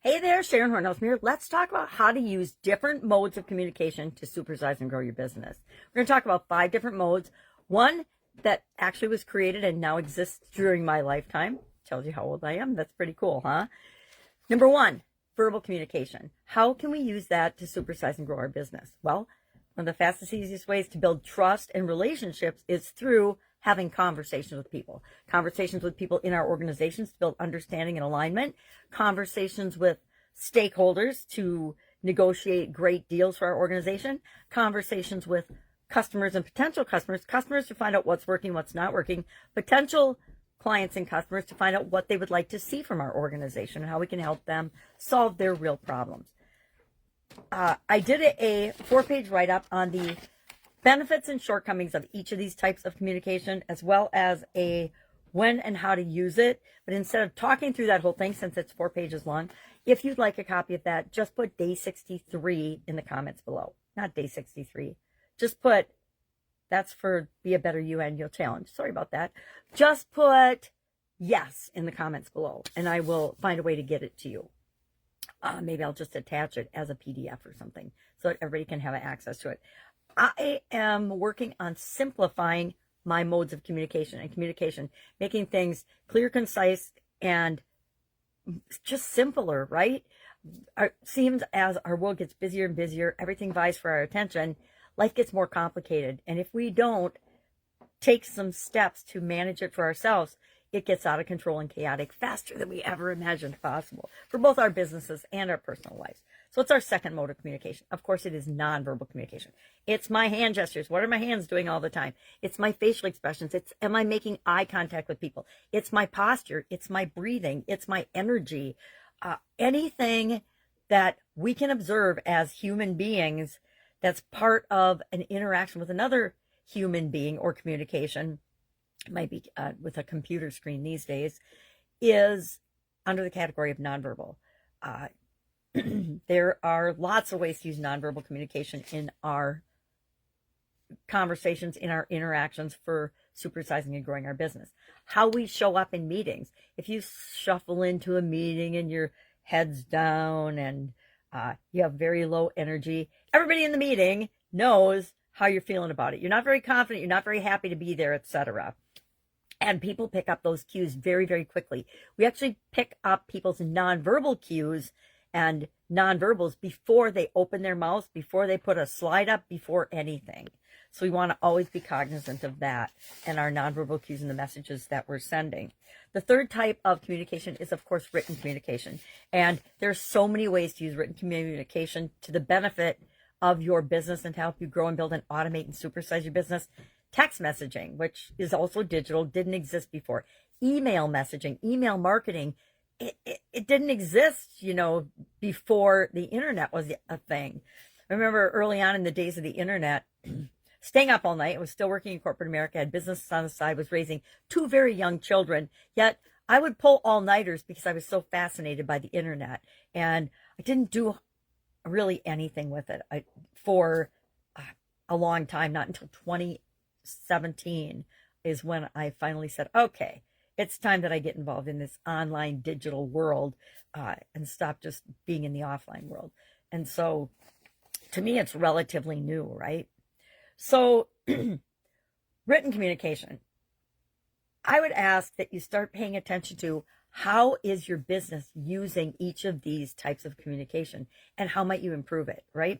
Hey there, Sharon Horne-Ellstrom here. Let's talk about how to use different modes of communication to supersize and grow your business. We're going to talk about 5 different modes. One that actually was created and now exists during my lifetime. Tells you how old I am. That's pretty cool, huh? Number 1, verbal communication. How can we use that to supersize and grow our business? Well, one of the fastest, easiest ways to build trust and relationships is through having conversations with people. Conversations with people in our organizations to build understanding and alignment. Conversations with stakeholders to negotiate great deals for our organization. Conversations with customers and potential customers. Customers to find out what's working, what's not working. Potential clients and customers to find out what they would like to see from our organization and how we can help them solve their real problems. I did a 4-page write-up on the benefits and shortcomings of each of these types of communication, as well as a when and how to use it. But instead of talking through that whole thing, since it's 4 pages long, if you'd like a copy of that, just put day 63 in the comments below. Not day 63. Just put, that's for Be a Better You Annual Challenge. Sorry about that. Just put yes in the comments below, and I will find a way to get it to you. Maybe I'll just attach it as a PDF or something so that everybody can have access to it. I am working on simplifying my modes of communication and communication, making things clear, concise, and just simpler, right? It seems as our world gets busier and busier, everything vies for our attention, life gets more complicated. And if we don't take some steps to manage it for ourselves, it gets out of control and chaotic faster than we ever imagined possible for both our businesses and our personal lives. So it's our second mode of communication. Of course, it is nonverbal communication. It's my hand gestures. What are my hands doing all the time? It's my facial expressions. It's, am I making eye contact with people? It's my posture. It's my breathing. It's my energy. Anything that we can observe as human beings that's part of an interaction with another human being or communication, it might be with a computer screen these days, is under the category of nonverbal. There are lots of ways to use nonverbal communication in our conversations, in our interactions for supersizing and growing our business. How we show up in meetings. If you shuffle into a meeting and your head's down and you have very low energy, everybody in the meeting knows how you're feeling about it. You're not very confident, you're not very happy to be there, etc. And people pick up those cues very, very quickly. We actually pick up people's nonverbal cues and nonverbals before they open their mouths, before they put a slide up, before anything. So we want to always be cognizant of that and our nonverbal cues and the messages that we're sending. The third type of communication is, of course, written communication. And there's so many ways to use written communication to the benefit of your business and to help you grow and build and automate and supersize your business. Text messaging, which is also digital, didn't exist before. Email messaging, email marketing, it didn't exist, before the internet was a thing. I remember early on in the days of the internet, staying up all night. I was still working in corporate America, had business on the side, was raising 2 very young children. Yet I would pull all-nighters because I was so fascinated by the internet. And I didn't do really anything with it for a long time, not until 2017 is when I finally said, okay, it's time that I get involved in this online digital world and stop just being in the offline world. And so to me, it's relatively new, right? So written communication, I would ask that you start paying attention to how is your business using each of these types of communication and how might you improve it, right?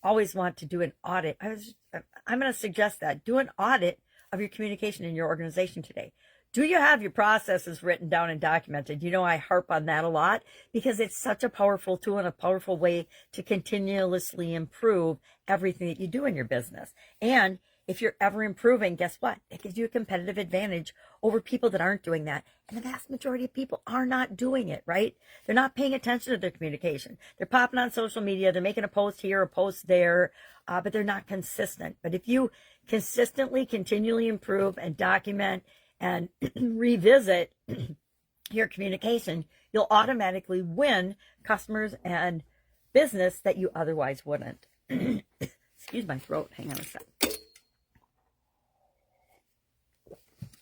Always want to do an audit. I'm going to suggest that. Do an audit of your communication in your organization today. Do you have your processes written down and documented? I harp on that a lot because it's such a powerful tool and a powerful way to continuously improve everything that you do in your business. And if you're ever improving, guess what? It gives you a competitive advantage over people that aren't doing that. And the vast majority of people are not doing it, right? They're not paying attention to their communication. They're popping on social media. They're making a post here, a post there, but they're not consistent. But if you consistently, continually improve and document and revisit your communication, you'll automatically win customers and business that you otherwise wouldn't. Excuse my throat. Hang on a sec.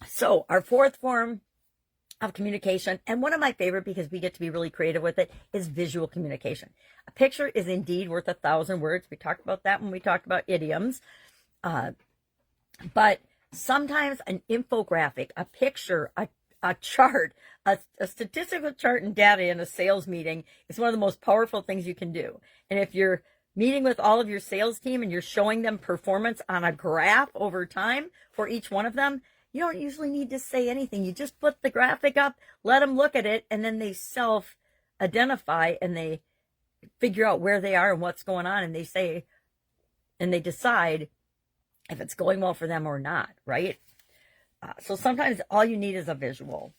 So our fourth form of communication, and one of my favorite, because we get to be really creative with it, is visual communication. A picture is indeed worth 1,000 words. We talked about that when we talked about idioms. But sometimes an infographic, a picture, a chart, a statistical chart and data in a sales meeting is one of the most powerful things you can do. And if you're meeting with all of your sales team and you're showing them performance on a graph over time for each one of them, you don't usually need to say anything. You just put the graphic up, let them look at it, and then they self-identify and they figure out where they are and what's going on, and they say, and they decide if it's going well for them or not, right? So sometimes all you need is a visual.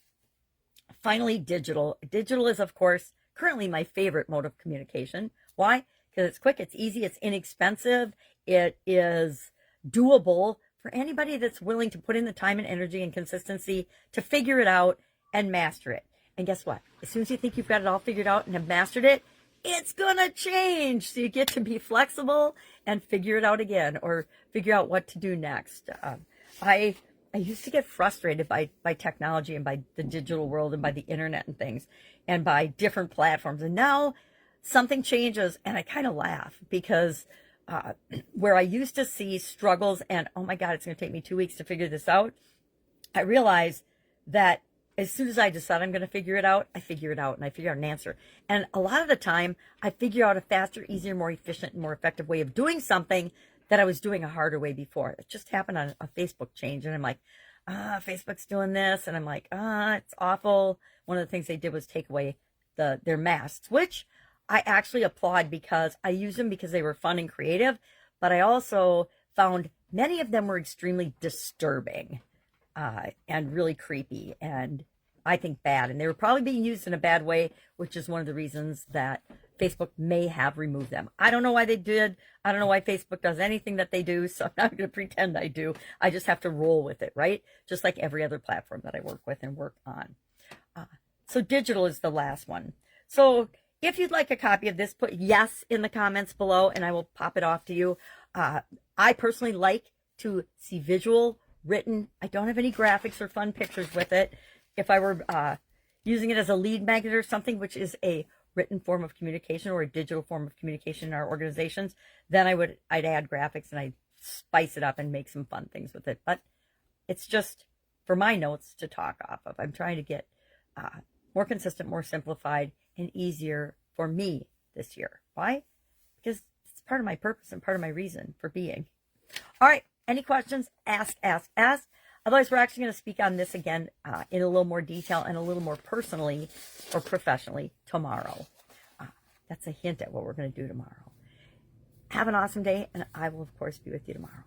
Finally, digital. Digital is, of course, currently my favorite mode of communication. Why? Because it's quick, it's easy, it's inexpensive, it is doable for anybody that's willing to put in the time and energy and consistency to figure it out and master it. And guess what? As soon as you think you've got it all figured out and have mastered it, it's going to change. So you get to be flexible and figure it out again, or figure out what to do next. I used to get frustrated by technology and by the digital world and by the internet and things and by different platforms. And now something changes and I kind of laugh, because where I used to see struggles and, oh my God, it's going to take me 2 weeks to figure this out, I realize that as soon as I decide I'm going to figure it out, I figure it out and I figure out an answer. And a lot of the time, I figure out a faster, easier, more efficient, and more effective way of doing something that I was doing a harder way before. It just happened on a Facebook change, and I'm like, Facebook's doing this, and I'm like, it's awful. One of the things they did was take away their masks, which I actually applaud, because I use them because they were fun and creative, but I also found many of them were extremely disturbing and really creepy, and I think bad. And they were probably being used in a bad way, which is one of the reasons that Facebook may have removed them. I don't know why they did. I don't know why Facebook does anything that they do, so I'm not going to pretend I do. I just have to roll with it, right? Just like every other platform that I work with and work on. So digital is the last one. So if you'd like a copy of this, put yes in the comments below and I will pop it off to you. I personally like to see visual, written. I don't have any graphics or fun pictures with it. If I were using it as a lead magnet or something, which is a written form of communication or a digital form of communication in our organizations, then I'd add graphics and I'd spice it up and make some fun things with it. But it's just for my notes to talk off of. I'm trying to get more consistent, more simplified, and easier for me this year. Why? Because it's part of my purpose and part of my reason for being. All right. Any questions? Ask. Otherwise, we're actually going to speak on this again in a little more detail and a little more personally or professionally tomorrow. That's a hint at what we're going to do tomorrow. Have an awesome day, and I will, of course, be with you tomorrow.